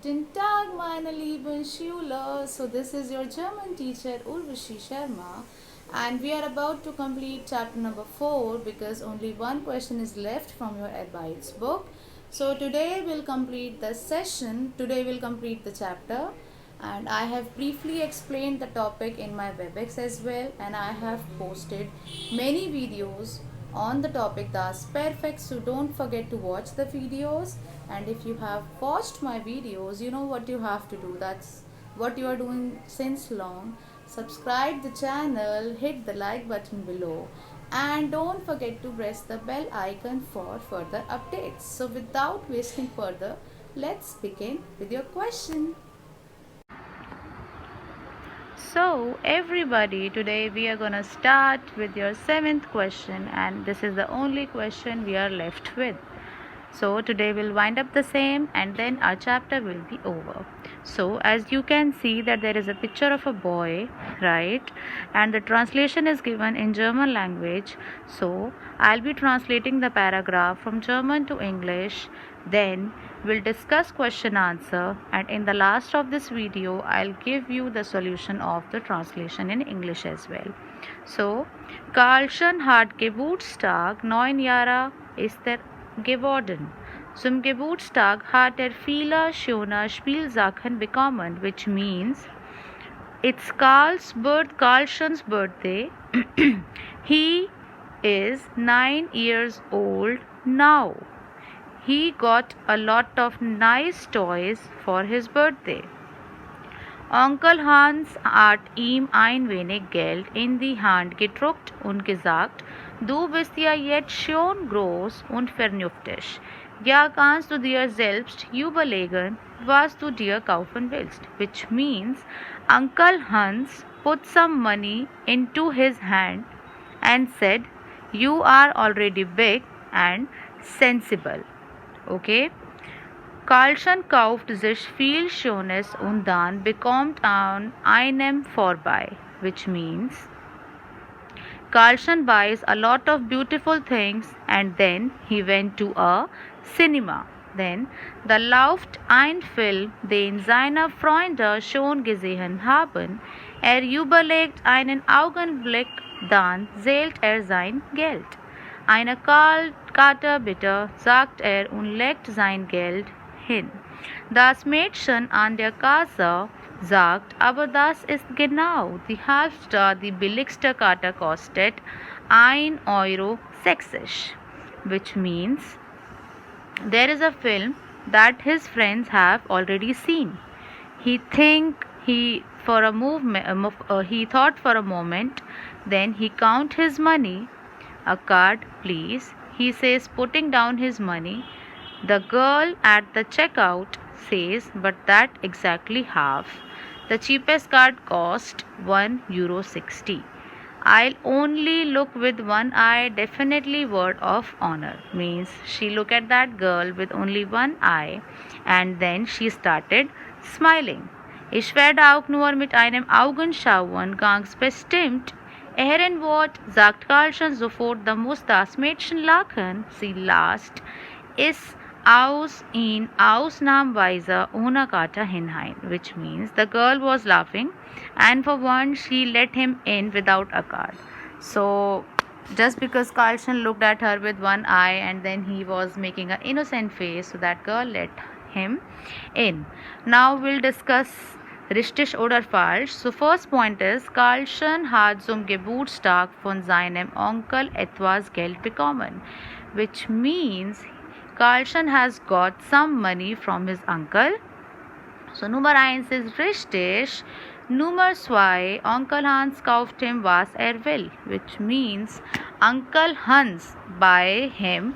Guten Tag, meine lieben Schüler. So this is your German teacher Urvashi Sharma, and we are about to complete chapter number 4 because only one question is left from your advice book. So today we'll complete the session. Today we'll complete the chapter, and I have briefly explained the topic in my WebEx as well, and I have posted many videos on the topic that's perfect, so don't forget to watch the videos. And if you have watched my videos, you know what you have to do. That's what you are doing since long. Subscribe the channel, hit the like button below, and don't forget to press the bell icon for further updates. So without wasting further, let's begin with your question. So everybody, today we are gonna start with your 7th question, and this is the only question we are left with. So today we'll wind up the same and then our chapter will be over. So as you can see that there is a picture of a boy, right? And the translation is given in German language. So I'll be translating the paragraph from German to English. Then we'll discuss question answer, and in the last of this video I'll give you the solution of the translation in English as well. So Karlchen hat Geburtstag 9 Jahre ist geworden. Zum Geburtstag hat viele schöne Spielsachen bekommen, which means it's Karlchen's birthday. He is 9 years old now. He got a lot of nice toys for his birthday. Onkel Hans hat ihm ein wenig Geld in die Hand gedruckt und gesagt, du bist ja jetzt schon groß und vernünftig. Ja, kannst du dir selbst überlegen, was du dir kaufen willst. Which means Uncle Hans put some money into his hand and said, you are already big and sensible. Okay? Karlchen kauft sich viel Schönes und dann bekommt an einem vorbei, which means Karlchen buys a lot of beautiful things and then he went to a cinema. Then da läuft ein Film, den seine Freunde schon gesehen haben. Überlegt einen Augenblick, dann zählt sein Geld. Eine Karte bitte, sagt und legt sein Geld hin. Das Mädchen an der Kasse sagt, aber das ist genau die Hälfte, die billigste Karte kostet 1,60 €, which means there is a film that his friends have already seen. He thought for a moment, then he count his money. A card, please, he says, putting down his money. The girl at the checkout says, but that exactly half. The cheapest card cost €1.60. I'll only look with one eye, definitely word of honor. Means she looked at that girl with only one eye and then she started smiling. Ich werde auch nur mit einem Augen schauen, ganz bestimmt. Ehrenwort, sagt Karlchen sofort, da muss das Mädchen lachen. Sie lacht, ist in ausnahmsweise ohne Karte hinein, which means the girl was laughing and for once she let him in without a card. So just because Karlchen looked at her with one eye and then he was making an innocent face, so that girl let him in. Now we'll discuss richtig oder falsch. So first point is, Karlchen hat zum Geburtstag von seinem Onkel etwas Geld bekommen, which means Karlchen has got some money from his uncle. So Nummer 1 ist richtig. Nummer 2, Onkel Hans kauft ihm was will, which means Uncle Hans buy him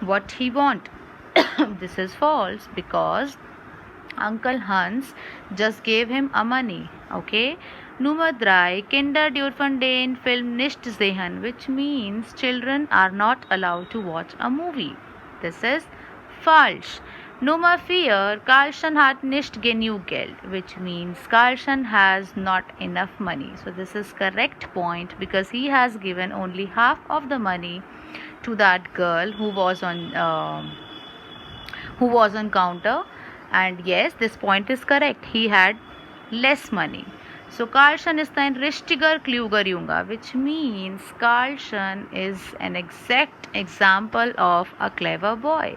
what he want. This is false because Uncle Hans just gave him a money. Okay. Nummer 3, Kinder dürfen den Film nicht sehen, which means children are not allowed to watch a movie. This is falsch. Nummer 4, Karlchen hat nicht genug Geld, which means Karlchen has not enough money. So this is correct point because he has given only half of the money to that girl who was on counter. And yes, this point is correct. He had less money. So Karlsson ist ein richtiger kluger Junge, which means Karlsson is an exact example of a clever boy.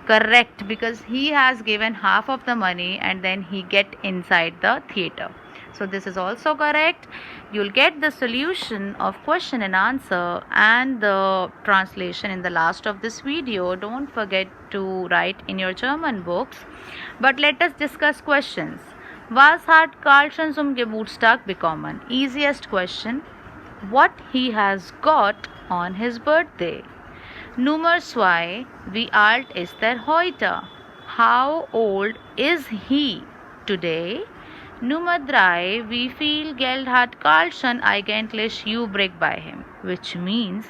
Correct, because he has given half of the money and then he get inside the theater. So this is also correct. You'll get the solution of question and answer and the translation in the last of this video. Don't forget to write in your German books. But let us discuss questions. Was hat Karlsson zum Geburtstag bekommen? Easiest question. What he has got on his birthday? Nummer 2. Wie alt ist er heute? How old is he today? Nummer 3. Wie viel Geld hat Karlsson eigentlich übrig bei ihm? Which means,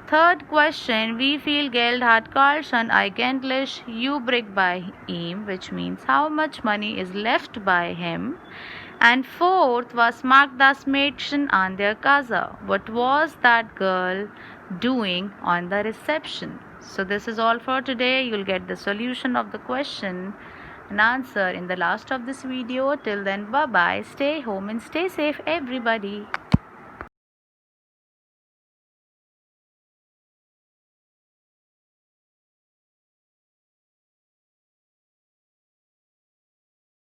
third question, wie viel Geld hat Karlsson eigentlich übrig bei ihm? Which means, how much money is left by him? And fourth, was mag das Mädchen an der Kasse? What was that girl doing on the reception? So this is all for today. You'll get the solution of the question and answer in the last of this video. Till then, bye bye. Stay home and stay safe, everybody.